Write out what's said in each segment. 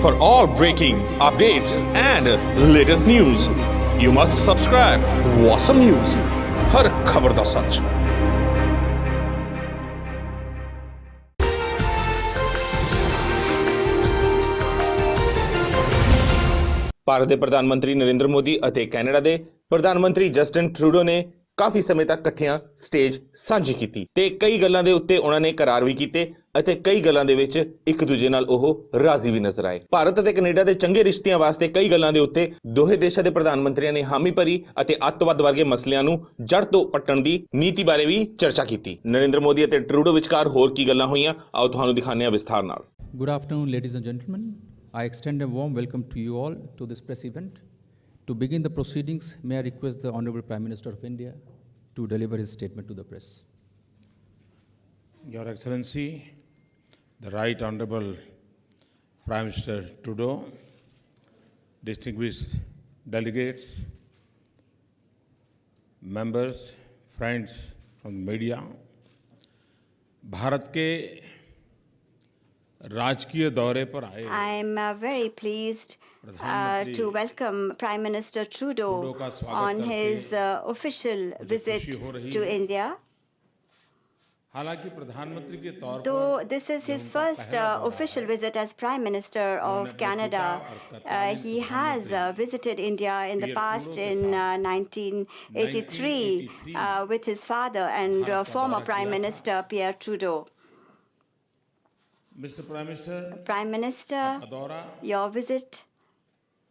For all breaking updates and latest news, you must subscribe Wosm News. हर खबर दा सच। ਭਾਰਤ ਦੇ ਪ੍ਰਧਾਨ ਮੰਤਰੀ ਨਰਿੰਦਰ ਮੋਦੀ ਅਤੇ ਕੈਨੇਡਾ ਦੇ ਪ੍ਰਧਾਨ ਮੰਤਰੀ ਜਸਟਿਨ ਟਰੂਡੋ ਨੇ ਕਾਫੀ ਸਮੇਂ ਤੱਕ ਇਕੱਠਿਆਂ ਸਟੇਜ ਸਾਂਝੀ ਕੀਤੀ ਤੇ ਕਈ ਗੱਲਾਂ ਦੇ ਉੱਤੇ ਉਹਨਾਂ ਨੇ ਕਰਾਰ ਵੀ ਕੀਤੇ ਅਤੇ ਕਈ ਗੱਲਾਂ ਦੇ ਵਿੱਚ ਇੱਕ ਦੂਜੇ ਨਾਲ ਉਹ ਰਾਜ਼ੀ ਵੀ ਨਜ਼ਰ ਆਏ। ਭਾਰਤ ਅਤੇ ਕੈਨੇਡਾ ਦੇ ਚੰਗੇ ਰਿਸ਼ਤਿਆਂ ਵਾਸਤੇ ਕਈ ਗੱਲਾਂ ਦੇ ਉੱਤੇ ਦੋਹੇ ਦੇਸ਼ਾਂ ਦੇ ਪ੍ਰਧਾਨ ਮੰਤਰੀਆਂ ਨੇ ਹਾਮੀ ਭਰੀ ਅਤੇ ਅੱਤਵਾਦ ਵਰਗੇ ਮਸਲਿਆਂ ਨੂੰ ਜੜ ਤੋਂ ਪੱਟਣ ਦੀ ਨੀਤੀ ਬਾਰੇ ਵੀ ਚਰਚਾ ਕੀਤੀ। ਨਰਿੰਦਰ ਮੋਦੀ ਅਤੇ ਟਰੂਡੋ ਵਿਚਕਾਰ ਹੋਰ ਕੀ ਗੱਲਾਂ ਹੋਈਆਂ, ਆਓ ਤੁਹਾਨੂੰ ਦਿਖਾਉਂਦੇ ਹਾਂ ਵਿਸਥਾਰ ਨਾਲ। Good afternoon, ladies and gentlemen. I extend a warm welcome to you all to this press event. To begin the proceedings, may I request the Honorable Prime Minister of India to deliver his statement to the press. Your Excellency, the Right Honorable Prime Minister Trudeau, distinguished delegates, members, friends from the media, Bharat के राजकीय दौरे पर आए। I am very pleased to welcome Prime Minister Trudeau on his official visit to India. हालांकि प्रधानमंत्री के तौर पर, Though this is his first official visit as Prime Minister of Canada, he has visited India in the past in 1983 with his father and former Prime Minister Pierre Trudeau. Mr. Prime Minister, Prime Minister, your visit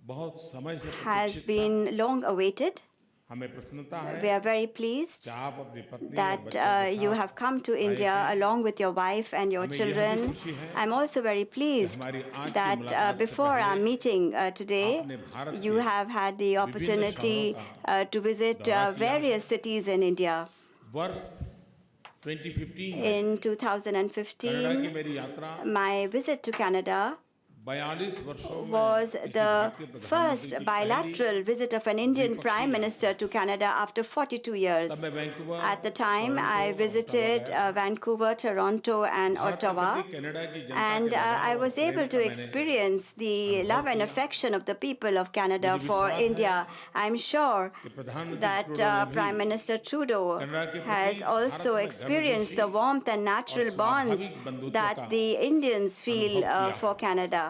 बहुत समय से has been long awaited. हमें प्रसन्नता है We are very pleased आप अपनी पत्नी और that बच्चों के you साथ have come to India along with your wife and your children. I'm also very pleased that before our meeting today, you have had the opportunity to visit various cities in India. वर्ष 2015 In Canada की 2015, मेरी यात्रा my visit to Canada 42 वर्षों में was किसी the भारतीय प्रधानमंत्री first की bilateral visit of an Indian Prime Minister to Canada after 42 years. तब मैं Vancouver, At the time, I Toronto, visited Ottawa गया। Vancouver, Toronto, and भारत के Ottawa. प्रति कनाडा की जनता के And लगाव I और was प्रेम able का to मैंने experience the love and affection of the people of Canada मुझे for विश्वास है India. I'm sure कि प्रधानमंत्री that ट्रूडो ने भी Prime Minister Trudeau कनाडा के प्रति has also भारत में experienced the गर्मजोशी warmth and natural और bonds स्वाभाविक बंधुत्व that का the Indians feel अनुभव किया for है। Canada.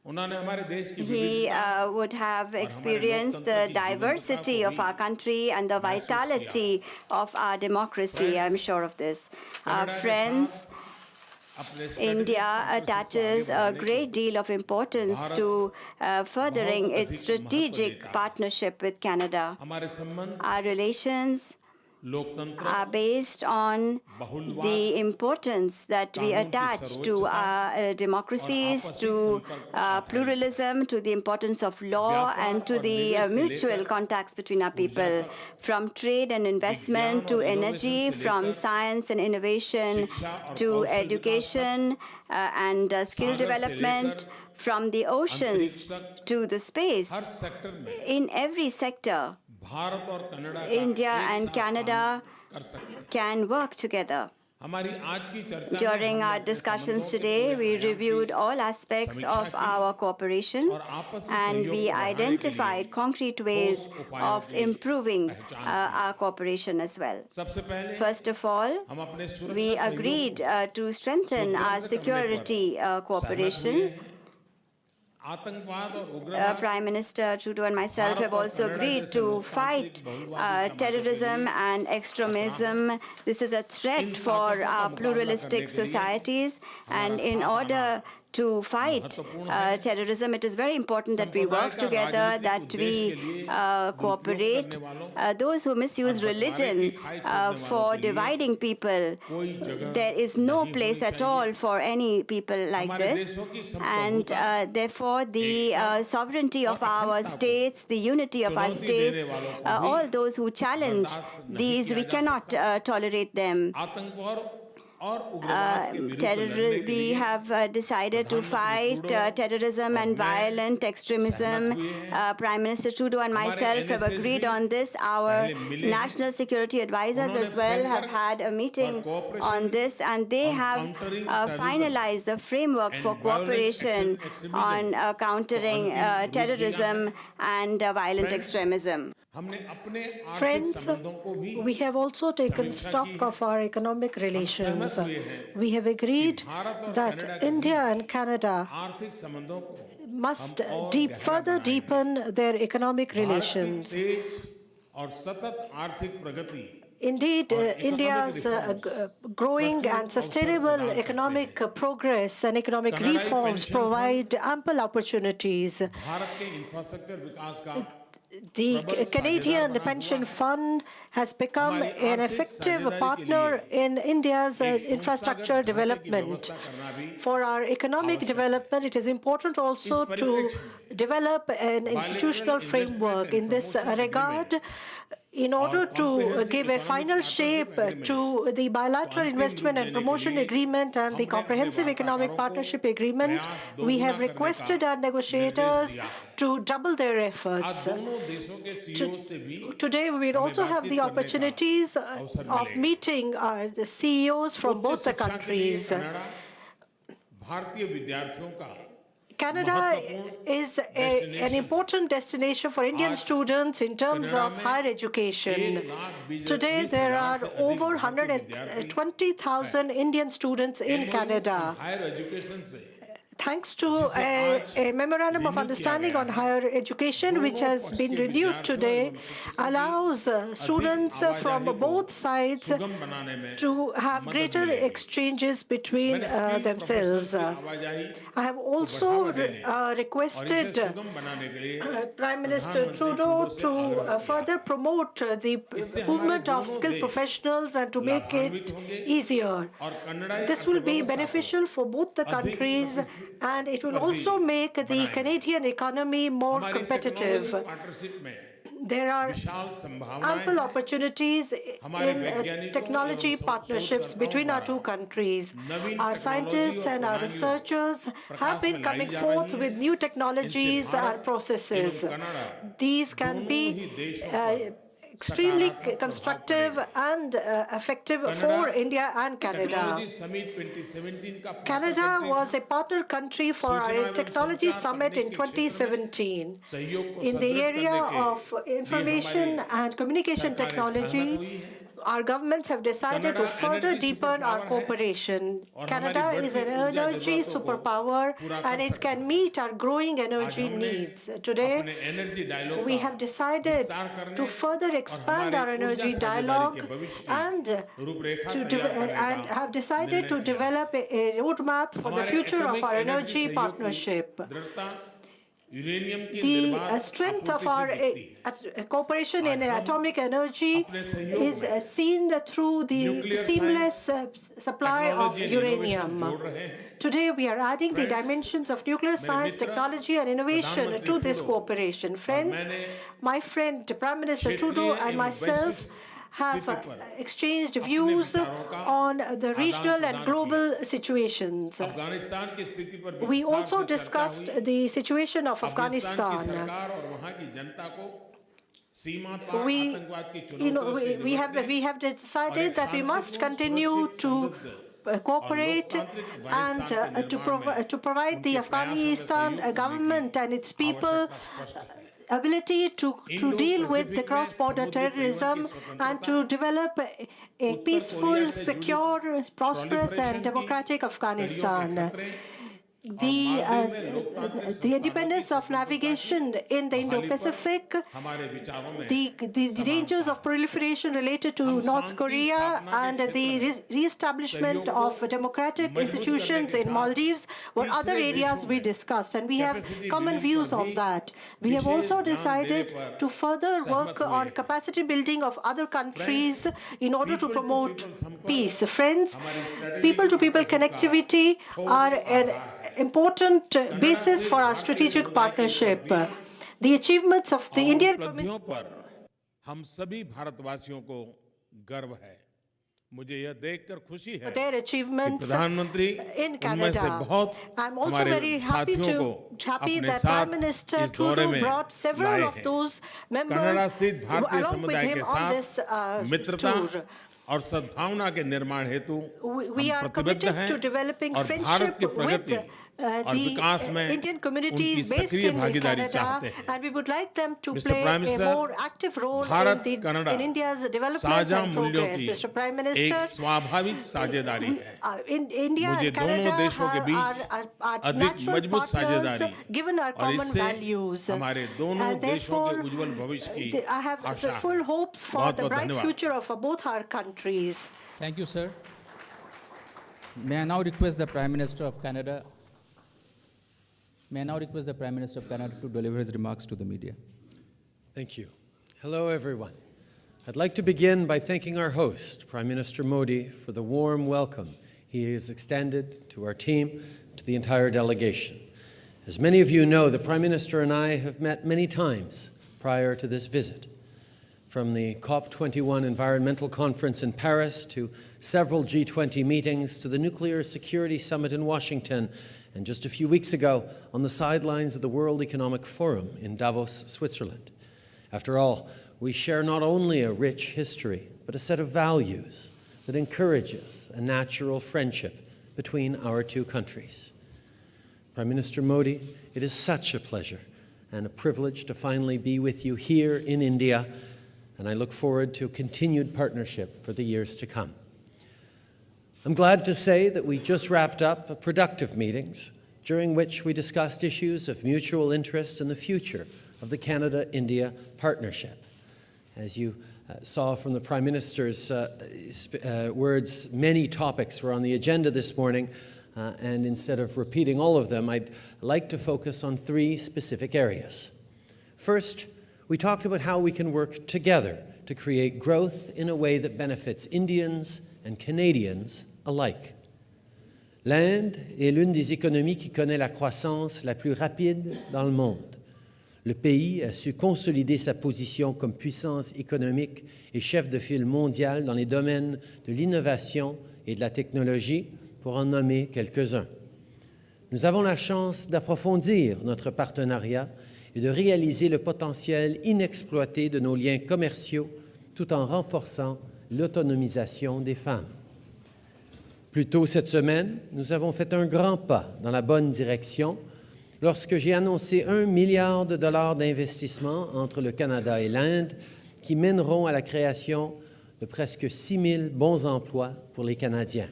उन्होंने हमारे देश की He विविधता would have और हमारे experienced लोकतंत्र the की जीवंतता diversity को of भी our country and the महसूस किया। vitality of our democracy. Friends, I'm sure of this. Canada के Friends, साथ अपने strategic India partnership को attaches आगे a बढ़ाने great को deal of importance Bharat to furthering बहुत its अधिक strategic महत्व देता है। partnership with Canada. हमारे संबंध Our relations लोकतंत्र, are based on बहुलवाद, the importance that we कानून की attach to सर्वोच्चता our democracies, और आपसी to संपर्क पर आधारित pluralism, to the importance of law, व्यापार and to और the निवेश से mutual लेकर contacts between our ऊर्जा people. तक, From trade and investment विज्ञान to और energy, innovation से from लेकर science and innovation शिक्षा और to Kaushal Vikas education and skill सागर से development, लेकर from the oceans अंतरिक्ष तक to the space. Her sector में In every sector, भारत और कनाडा का India एक and साथ Canada काम कर सकते हैं। can work together. हमारी आज की चर्चा में During हमने our अपने discussions संबंधों के today, पूरे we आयाम की reviewed all aspects समीक्षा of की our cooperation और आपसी and सहयोग we को बढ़ाने के लिए identified concrete ways ठोस उपायों of की improving पहचान की। our cooperation as well. सबसे पहले First of all, हम अपने सुरक्षा we सहयोग agreed को to strengthen our सुदृढ़ करने पर security सहमत cooperation. हुए हैं। आतंकवाद और उग्रवाद Prime Minister Trudeau and myself have also agreed to fight terrorism and extremism. This is a threat for our pluralistic societies, and in order to fight terrorism, it is very important that we work together, that we cooperate. Those who misuse religion for dividing people, there is no place at all for any people like this. And therefore, the sovereignty of our states, the unity of our states, all those who challenge these, we cannot tolerate them. We have decided to fight terrorism and violent extremism. Prime Minister Trudeau and myself have agreed on this. Our national security advisors as well have had a meeting on this, and they have finalized the framework for cooperation on countering terrorism and violent extremism. Friends, we have also taken stock of our economic relations. We have agreed that India and Canada must further deepen their economic relations. Indeed, India's growing and sustainable economic progress and economic reforms provide ample opportunities. The Canadian Pension Fund has become an effective partner in India's infrastructure development. For our economic development, it is important also to develop an institutional framework in this regard. In order to give a final shape to the bilateral investment and promotion agreement and the comprehensive economic partnership agreement, we have requested our negotiators to double their efforts. Today, we will also have the opportunities of meeting the CEOs from both the countries. Canada is an important destination for Indian students in terms of higher education. Today, there are over 120,000 Indian students in Canada. Thanks to a memorandum of understanding on higher education, which has been renewed today, allows students from both sides to have greater exchanges between themselves. I have also requested Prime Minister Trudeau to further promote the movement of skilled professionals and to make it easier. This will be beneficial for both the countries, and it will also make the Canadian economy more competitive. There are ample opportunities in technology partnerships between our two countries. Our scientists and our researchers have been coming forth with new technologies and processes. These can be extremely constructive and effective for India and Canada. Canada was a partner country for our technology summit in 2017. In the area of information and communication technology, our governments have decided to further deepen our cooperation. Canada is an energy superpower, and it can meet our growing energy needs. Today, we have decided to further expand our energy dialogue and have decided to develop a roadmap for the future of our energy partnership. The strength of our cooperation in atomic energy is seen through the seamless supply of uranium. Today, we are adding the dimensions of nuclear science, technology, and innovation to this cooperation. Friends, my friend Prime Minister Trudeau and myself have exchanged views on the regional and global situations. We also discussed the situation of Afghanistan. We have decided that we must continue to cooperate and to provide the Afghanistan government and its people ability to deal with the cross-border terrorism and to develop a peaceful, secure, prosperous, and democratic Afghanistan. The independence of navigation in the Indo-Pacific, the dangers of proliferation related to North Korea, and the re-establishment of democratic institutions in Maldives were other areas we discussed, and we have common views on that. We have also decided to further work on capacity building of other countries in order to promote peace. Friends, people-to-people connectivity are an important basis for our strategic partnership. The achievements of the Indian उपलब्धियों पर हम सभी भारतवासियों को गर्व है। मुझे यह देखकर खुशी है their कि achievements प्रधानमंत्री in उनमें से Canada. बहुत I'm also हमारे very happy साथियों को अपने that Prime साथ Minister इस दौरे Trudeau में brought several लाए of हैं। those members कनाडा स्थित भारतीय along with समुदाय him के on this साथ मित्रता tour. और सद्भावना के निर्माण हेतु We हम are प्रतिबद्ध committed हैं to developing और भारत friendship की with प्रगति और विकास the में Indian उनकी communities based सक्रिय in भागीदारी Canada, चाहते हैं। and we would like them to Mr. play Prime a Minister, more active role Bharat in Canada India's development साझा and मूल्यों progress. की Mr. Prime एक Minister, स्वाभाविक साझेदारी है। in India मुझे and दोनों Canada देशों के बीच are अधिक natural मजबूत partners साझेदारी given our और common इससे values. हमारे दोनों And देशों के therefore, उज्जवल भविष्य की I have आशा full है। hopes for बहुत the बहुत bright धन्यवाद। future of both our countries. Thank you, sir. May I now request the Prime Minister of Canada to deliver his remarks to the media. Thank you. Hello, everyone. I'd like to begin by thanking our host, Prime Minister Modi, for the warm welcome he has extended to our team, to the entire delegation. As many of you know, the Prime Minister and I have met many times prior to this visit. From the COP21 Environmental Conference in Paris to several G20 meetings to the Nuclear Security Summit in Washington, and just a few weeks ago on the sidelines of the World Economic Forum in Davos, Switzerland. After all, we share not only a rich history, but a set of values that encourages a natural friendship between our two countries. Prime Minister Modi, it is such a pleasure and a privilege to finally be with you here in India, and I look forward to continued partnership for the years to come. I'm glad to say that we just wrapped up productive meetings during which we discussed issues of mutual interest in the future of the Canada-India partnership. As you saw from the Prime Minister's words, many topics were on the agenda this morning, and instead of repeating all of them, I'd like to focus on three specific areas. First, we talked about how we can work together to create growth in a way that benefits Indians and Canadians alike. L'Inde est l'une des économies qui connaît la croissance la plus rapide dans le monde. Le pays a su consolider sa position comme puissance économique et chef de file mondial dans les domaines de l'innovation et de la technologie, pour en nommer quelques-uns. Nous avons la chance d'approfondir notre partenariat et de réaliser le potentiel inexploité de nos liens commerciaux tout en renforçant l'autonomisation des femmes. Plus tôt cette semaine, nous avons fait un grand pas dans la bonne direction lorsque j'ai annoncé $1 milliard d'investissement entre le Canada et l'Inde qui mèneront à la création de presque 6 000 bons emplois pour les Canadiens.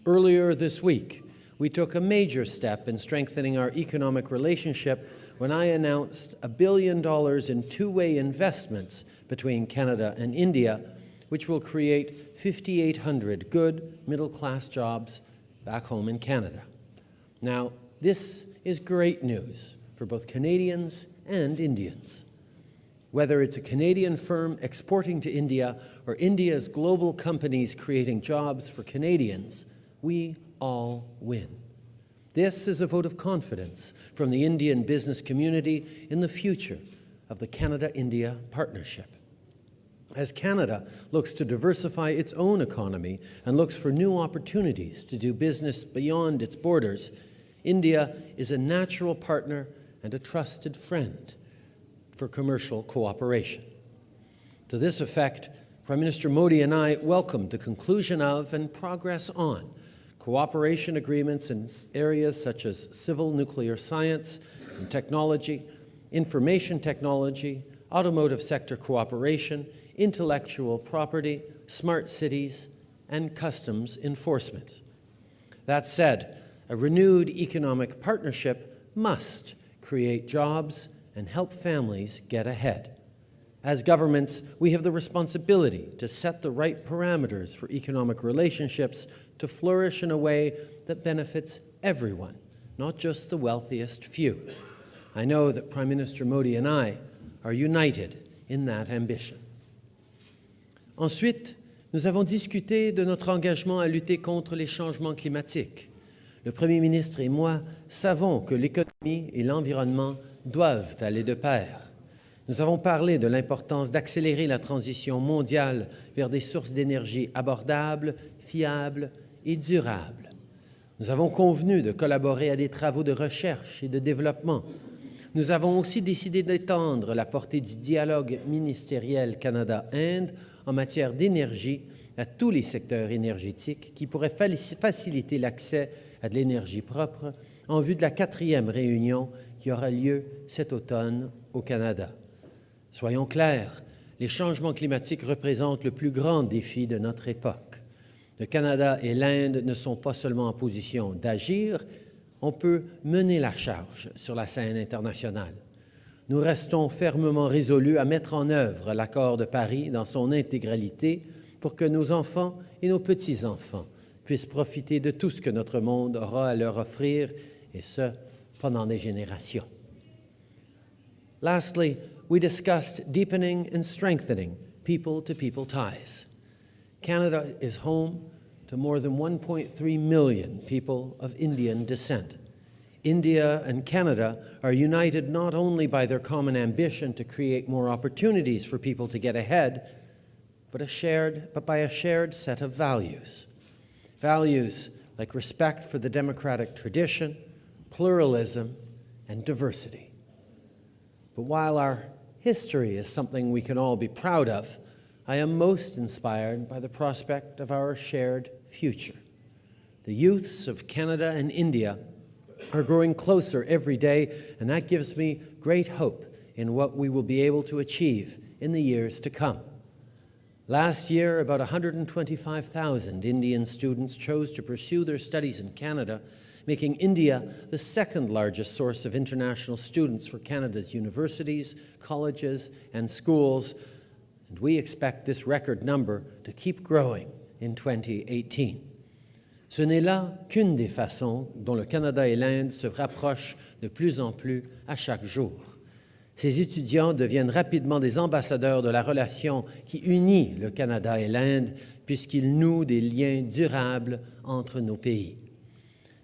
Earlier this week, we took a major step in strengthening our economic relationship when I announced $1 billion in two-way investments between Canada and India, which will create 5,800 good middle-class jobs back home in Canada. Now, this is great news for both Canadians and Indians. Whether it's a Canadian firm exporting to India or India's global companies creating jobs for Canadians, we all win. This is a vote of confidence from the Indian business community in the future of the Canada-India partnership. As Canada looks to diversify its own economy and looks for new opportunities to do business beyond its borders, India is a natural partner and a trusted friend for commercial cooperation. To this effect, Prime Minister Modi and I welcomed the conclusion of and progress on cooperation agreements in areas such as civil nuclear science and technology, information technology, automotive sector cooperation, intellectual property, smart cities, and customs enforcement. That said, a renewed economic partnership must create jobs and help families get ahead. As governments, we have the responsibility to set the right parameters for economic relationships to flourish in a way that benefits everyone, not just the wealthiest few. I know that Prime Minister Modi and I are united in that ambition. Ensuite, nous avons discuté de notre engagement à lutter contre les changements climatiques. Le Premier ministre et moi savons que l'économie et l'environnement doivent aller de pair. Nous avons parlé de l'importance d'accélérer la transition mondiale vers des sources d'énergie abordables, fiables et durables. Nous avons convenu de collaborer à des travaux de recherche et de développement. Nous avons aussi décidé d'étendre la portée du dialogue ministériel Canada-Inde en matière d'énergie à tous les secteurs énergétiques qui pourraient faciliter l'accès à de l'énergie propre en vue de la 4e réunion qui aura lieu cet automne au Canada. Soyons clairs, les changements climatiques représentent le plus grand défi de notre époque. Le Canada et l'Inde ne sont pas seulement en position d'agir, on peut mener la charge sur la scène internationale. Nous restons fermement résolus à mettre en œuvre l'accord de Paris dans son intégralité pour que nos enfants et nos petits-enfants puissent profiter de tout ce que notre monde aura à leur offrir, et ce, pendant des générations. Lastly, we discussed deepening and strengthening people-to-people ties. Canada is home to more than 1.3 million people of Indian descent. India and Canada are united not only by their common ambition to create more opportunities for people to get ahead, but by a shared set of values. Values like respect for the democratic tradition, pluralism, and diversity. But while our history is something we can all be proud of, I am most inspired by the prospect of our shared future. The youths of Canada and India are growing closer every day, and that gives me great hope in what we will be able to achieve in the years to come. Last year, about 125,000 Indian students chose to pursue their studies in Canada, making India the second largest source of international students for Canada's universities, colleges, and schools, and we expect this record number to keep growing in 2018. Ce n'est là qu'une des façons dont le Canada et l'Inde se rapprochent de plus en plus à chaque jour. Ces étudiants deviennent rapidement des ambassadeurs de la relation qui unit le Canada et l'Inde, puisqu'ils nouent des liens durables entre nos pays.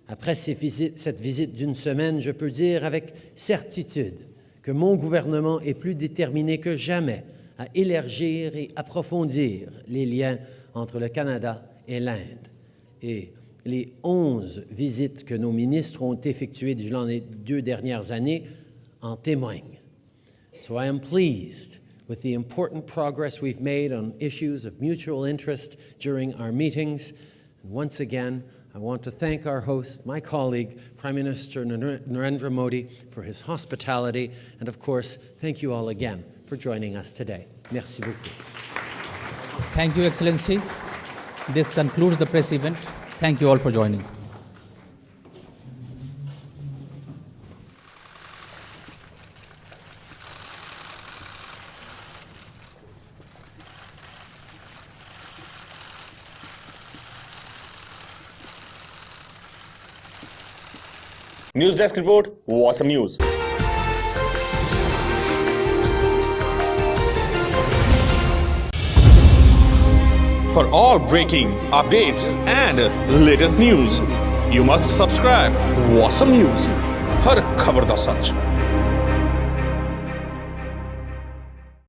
Après cette visite d'une semaine, je peux dire avec certitude que mon gouvernement est plus déterminé que jamais à élargir et approfondir les liens entre le Canada et l'Inde. Et les 11 visites que nos ministres ont effectuées durant les 2 dernières années en témoignent. So I am pleased with the important progress we've made on issues of mutual interest during our meetings. And once again, I want to thank our host, my colleague, Prime Minister Narendra Modi, for his hospitality. And of course, thank you all again for joining us today. Merci beaucoup. Thank you, Excellency. This concludes the press event. Thank you all for joining. News Desk Report, Wosm News. For all breaking updates and latest news, you must subscribe Wosm News. हर खबर दा सच.